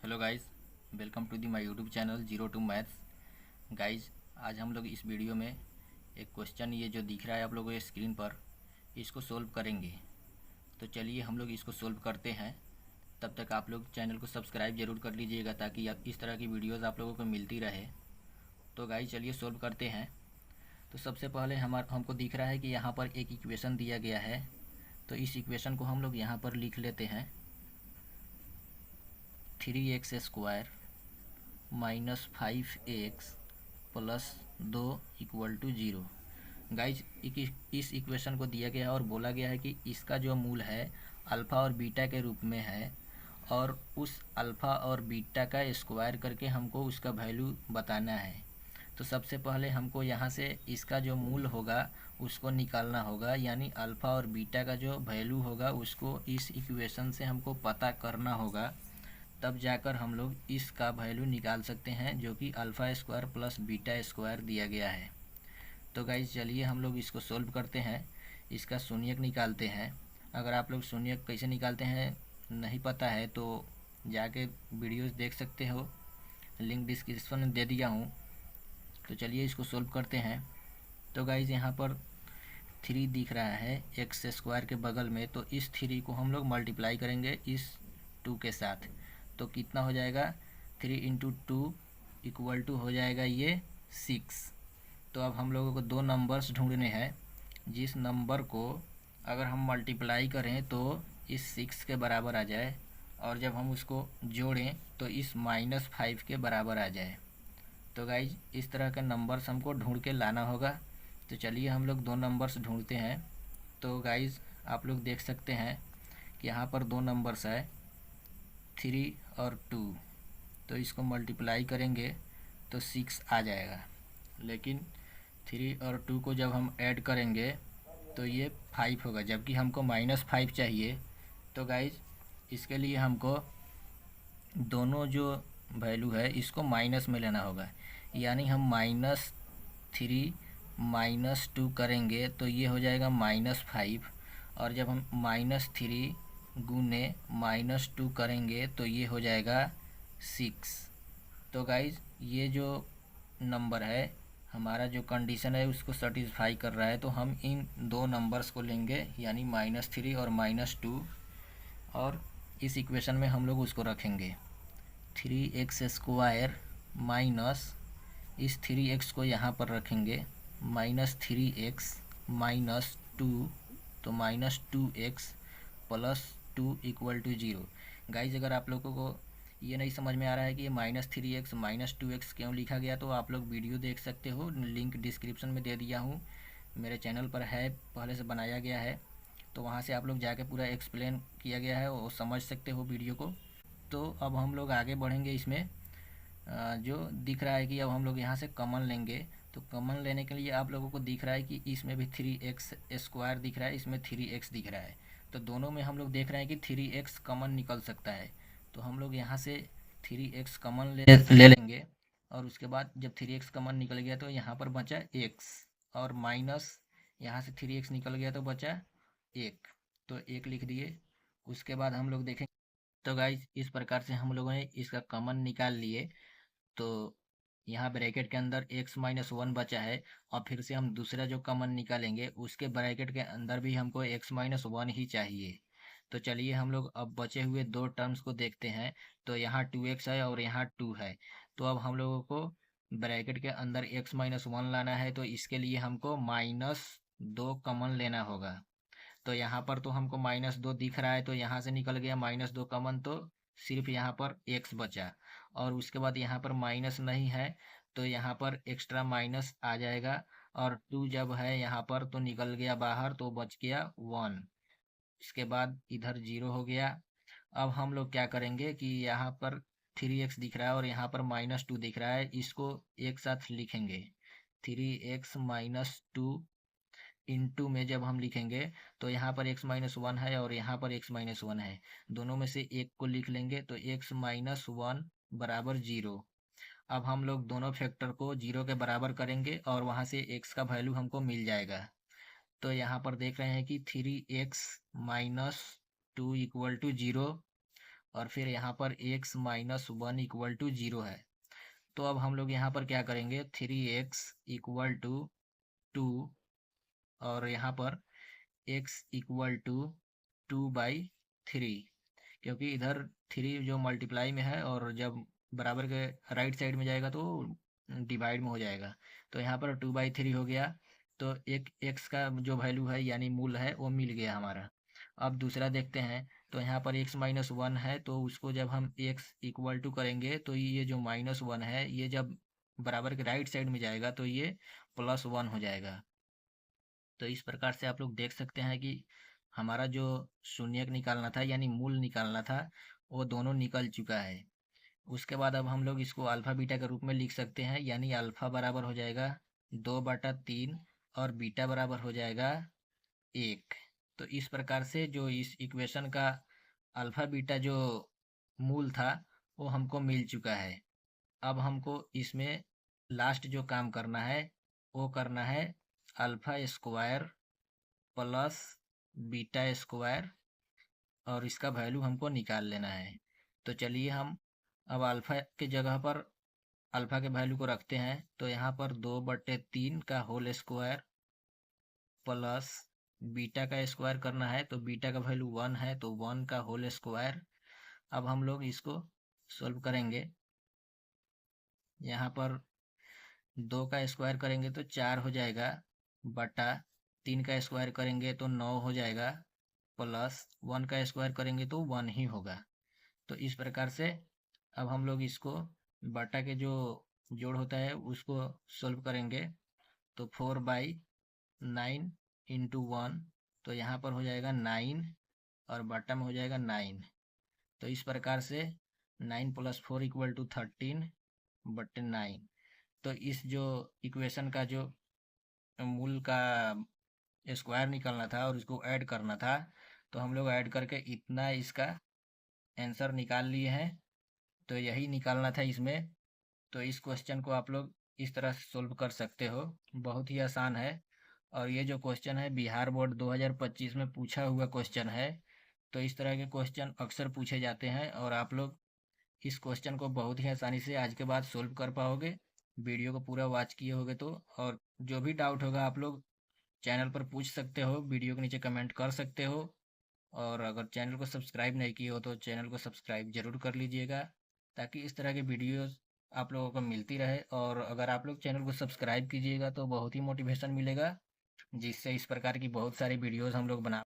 Hello guys, welcome to the my YouTube channel zero to maths. Guys, आज हम लोग इस वीडियो में एक क्वेश्चन ये जो दिख रहा है आप लोगों को स्क्रीन पर, इसको सोल्व करेंगे। तो चलिए हम लोग इसको सोल्व करते हैं। तब तक आप लोग चैनल को सब्सक्राइब जरूर कर लीजिएगा ताकि इस तरह की वीडियोज़ आप लोगों को मिलती रहे। तो गाइस चलिए सोल्व करते हैं। तो सबसे पहले हमको दिख रहा है कि यहाँ पर एक इक्वेशन दिया गया है। तो इस इक्वेशन को हम लोग यहाँ पर लिख लेते हैं, 3x² -5x plus 2 equal to 0। Guys, इस इक्वेशन को दिया गया है और बोला गया है कि इसका जो मूल है अल्फ़ा और बीटा के रूप में है, और उस अल्फ़ा और बीटा का स्क्वायर करके हमको उसका वैल्यू बताना है। तो सबसे पहले हमको यहाँ से इसका जो मूल होगा उसको निकालना होगा, यानी अल्फ़ा और बीटा का जो वैल्यू होगा उसको इस इक्वेशन से हमको पता करना होगा। तब जाकर हम लोग इसका वैल्यू निकाल सकते हैं, जो कि alpha square plus beta square दिया गया है। तो गाइज चलिए हम लोग इसको सोल्व करते हैं, इसका शून्यक निकालते हैं। अगर आप लोग शून्यक कैसे निकालते हैं नहीं पता है तो जाके वीडियोस देख सकते हो, लिंक डिस्क्रिप्शन में दे दिया हूँ। तो चलिए इसको सोल्व करते हैं। तो गाइज यहाँ पर 3 दिख रहा है एक्स स्क्वायर के बगल में, तो इस 3 को हम लोग मल्टीप्लाई करेंगे इस 2 के साथ। तो कितना हो जाएगा, 3 इंटू 2 इक्वल टू हो जाएगा ये 6। तो अब हम लोगों को दो नंबर्स ढूंढने हैं, जिस नंबर को अगर हम मल्टीप्लाई करें तो इस 6 के बराबर आ जाए, और जब हम उसको जोड़ें तो इस -5 के बराबर आ जाए। तो गाइज इस तरह के नंबर्स हमको ढूंढ के लाना होगा। तो चलिए हम लोग दो नंबर्स ढूंढते हैं। तो गाइज आप लोग देख सकते हैं कि यहाँ पर दो नंबर्स है 3 और 2। तो इसको मल्टीप्लाई करेंगे तो 6 आ जाएगा, लेकिन 3 और 2 को जब हम ऐड करेंगे तो ये 5 होगा, जबकि हमको -5 चाहिए। तो गाइज इसके लिए हमको दोनों जो वैल्यू है इसको माइनस में लेना होगा, यानी हम -3 -2 करेंगे तो ये हो जाएगा -5, और जब हम -3 गुने -2 करेंगे तो ये हो जाएगा 6। तो गाइज ये जो नंबर है हमारा जो कंडीशन है उसको सेटिस्फाई कर रहा है, तो हम इन दो नंबर्स को लेंगे, यानी -3 और -2, और इस इक्वेशन में हम लोग उसको रखेंगे। 3x² माइनस इस 3x को यहाँ पर रखेंगे, -3x -2, तो -2x plus 2 equal to 0। Guys अगर आप लोगों को ये नहीं समझ में आ रहा है कि ये -3x -2x क्यों लिखा गया, तो आप लोग वीडियो देख सकते हो, लिंक डिस्क्रिप्शन में दे दिया हूँ, मेरे चैनल पर है, पहले से बनाया गया है। तो वहाँ से आप लोग जाके पूरा एक्सप्लेन किया गया है, वो समझ सकते हो वीडियो को। तो अब हम लोग आगे बढ़ेंगे इसमें। जो दिख रहा है कि अब हम लोग यहाँ से कॉमन लेंगे, तो कॉमन लेने के लिए आप लोगों को दिख रहा है कि इसमें भी 3x² दिख रहा है, इसमें 3x दिख रहा है। तो दोनों में हम लोग देख रहे हैं कि 3x कॉमन निकल सकता है। तो हम लोग यहाँ से 3x कॉमन ले लेंगे, और उसके बाद जब 3x कॉमन निकल गया तो यहाँ पर बचा x, और माइनस यहाँ से 3x निकल गया तो बचा 1, तो 1 लिख दिए। उसके बाद हम लोग देखेंगे। तो गाइज इस प्रकार से हम लोगों ने इसका कॉमन निकाल लिए। तो यहाँ ब्रैकेट के अंदर x-1 बचा है, और फिर से हम दूसरा जो कॉमन निकालेंगे उसके ब्रैकेट के अंदर भी हमको x-1 ही चाहिए। तो चलिए हम लोग अब बचे हुए दो टर्म्स को देखते हैं। तो यहाँ 2x है और यहाँ 2 है। तो अब हम लोगों को ब्रैकेट के अंदर x-1 लाना है, तो इसके लिए हमको -2 कॉमन लेना होगा। तो यहाँ पर तो हमको -2 दिख रहा है, तो यहाँ से निकल गया -2 कॉमन, तो सिर्फ यहाँ पर x बचा। और उसके बाद यहाँ पर माइनस नहीं है, तो यहाँ पर एक्स्ट्रा माइनस आ जाएगा, और 2 जब है यहाँ पर तो निकल गया बाहर, तो बच गया 1। इसके बाद इधर 0 हो गया। अब हम लोग क्या करेंगे कि यहाँ पर 3x दिख रहा है और यहाँ पर -2 दिख रहा है, इसको एक साथ लिखेंगे। 3x -2 इंटू में जब हम लिखेंगे तो यहाँ पर x-1 है और यहाँ पर x-1 है, दोनों में से एक को लिख लेंगे, तो x-1 बराबर 0। अब हम लोग दोनों फैक्टर को 0 के बराबर करेंगे और वहाँ से x का वैल्यू हमको मिल जाएगा। तो यहाँ पर देख रहे हैं कि 3x -2 इक्वल टू 0, और फिर यहाँ पर x माइनस 1 इक्वल टू 0 है। तो अब हम लोग यहाँ पर क्या करेंगे, 3x इक्वल टू 2 और यहाँ पर x इक्वल टू 2/3, क्योंकि इधर 3 जो मल्टीप्लाई में है और जब बराबर के राइट साइड में जाएगा तो डिवाइड में हो जाएगा। तो यहाँ पर 2/3 हो गया। तो एक x का जो वैल्यू है यानी मूल है वो मिल गया हमारा। अब दूसरा देखते हैं। तो यहाँ पर x माइनस 1 है, तो उसको जब हम x इक्वल टू करेंगे तो ये जो -1 है ये जब बराबर के राइट साइड में जाएगा तो ये +1 हो जाएगा। तो इस प्रकार से आप लोग देख सकते हैं कि हमारा जो शून्यक निकालना था यानी मूल निकालना था वो दोनों निकल चुका है। उसके बाद अब हम लोग इसको अल्फ़ा बीटा के रूप में लिख सकते हैं, यानी अल्फ़ा बराबर हो जाएगा 2/3 और बीटा बराबर हो जाएगा 1। तो इस प्रकार से जो इस इक्वेशन का अल्फ़ा बीटा जो मूल था वो हमको मिल चुका है। अब हमको इसमें लास्ट जो काम करना है वो करना है alpha square plus beta square, और इसका वैल्यू हमको निकाल लेना है। तो चलिए हम अब अल्फ़ा के जगह पर अल्फ़ा के वैल्यू को रखते हैं। तो यहाँ पर 2/3 का होल स्क्वायर प्लस बीटा का स्क्वायर करना है, तो बीटा का वैल्यू 1 है तो 1 का होल स्क्वायर। अब हम लोग इसको सॉल्व करेंगे। यहाँ पर 2 का स्क्वायर करेंगे तो 4 हो जाएगा, बटा 3 का स्क्वायर करेंगे तो 9 हो जाएगा, प्लस 1 का स्क्वायर करेंगे तो 1 ही होगा। तो इस प्रकार से अब हम लोग इसको बटा के जो जोड़ होता है उसको सॉल्व करेंगे। तो 4/9 इंटू 1, तो यहाँ पर हो जाएगा 9 और बटा में हो जाएगा 9। तो इस प्रकार से 9 + 4 इक्वल टू 13/9। तो इस जो इक्वेशन का जो मूल का स्क्वायर निकालना था और इसको ऐड करना था, तो हम लोग ऐड करके इतना इसका आंसर निकाल लिए हैं। तो यही निकालना था इसमें। तो इस क्वेश्चन को आप लोग इस तरह से सोल्व कर सकते हो, बहुत ही आसान है। और ये जो क्वेश्चन है बिहार बोर्ड 2025 में पूछा हुआ क्वेश्चन है। तो इस तरह के क्वेश्चन अक्सर पूछे जाते हैं और आप लोग इस क्वेश्चन को बहुत ही आसानी से आज के बाद सोल्व कर पाओगे, वीडियो को पूरा वॉच किए होगे तो। और जो भी डाउट होगा आप लोग चैनल पर पूछ सकते हो, वीडियो के नीचे कमेंट कर सकते हो। और अगर चैनल को सब्सक्राइब नहीं किए हो तो चैनल को सब्सक्राइब जरूर कर लीजिएगा, ताकि इस तरह के वीडियोस आप लोगों को मिलती रहे। और अगर आप लोग चैनल को सब्सक्राइब कीजिएगा तो बहुत ही मोटिवेशन मिलेगा, जिससे इस प्रकार की बहुत सारी वीडियोस हम लोग बना